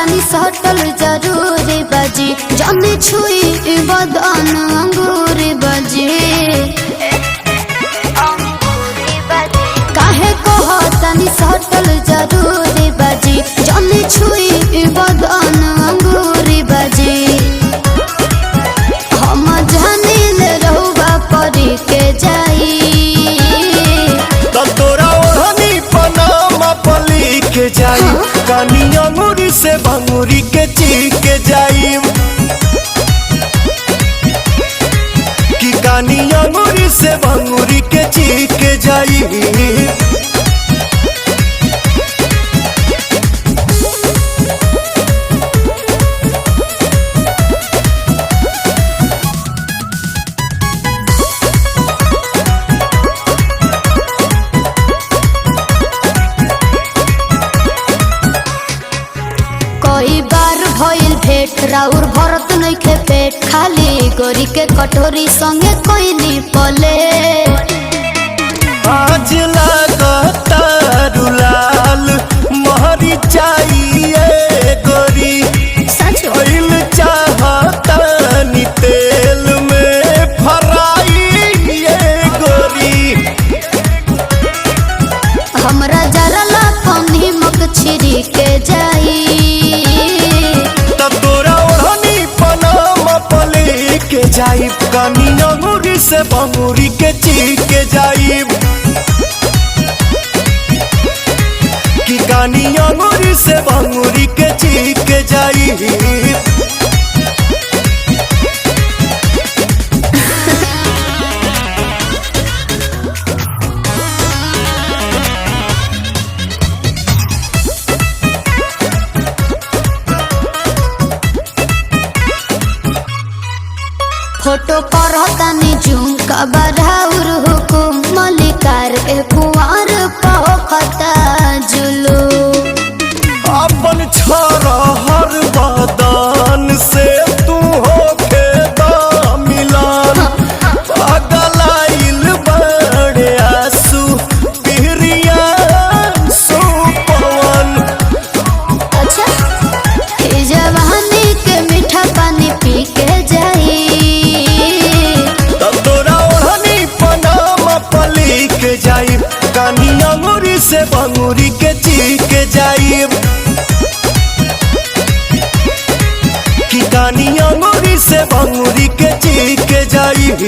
तनी सटल जरूर बजी जाने छुई बदन अंगूर बजी काहे कह तनी सटल जरूर बजी जाने छुई बदन अंगूर बजी हम जानिल रहुआ परी के जाई के जाई कानी अंगूरी से भंगूरी के चीख के जाई कि कानी अंगूरी से भंगूरी के चीख के जाई। कई बार भइल भेट राउर भरत नइखे पेट खाली गोरी के कटोरी संगे कोइनी पले आज लागता रुलाल महरी चाहिए गोरी सच ऑयल चाहता नी तेल में फराई ये गोरी हमरा जरा ला कमी मक छिरी के जाई के जाइब कानी अंगूरी से भंगूरी के चीख के जाइब कि कानी अंगूरी से भंगूरी के चीख के जाइब। फोटो करतानी झुमका बराउर हुकुम मलिकार ए कुंवर पखता जुलू अपन छोरा हर बदन से तू होके दा मिलान पगलाइल बड़े आंसू पिहरिया सुपवन। अच्छा हे जवानी के मीठा पानी पी के जाई के जाइब कानी अंगूरी से भंगूरी के चीख के जाइब कि कानी अंगूरी से भंगूरी के चीख के जाइब।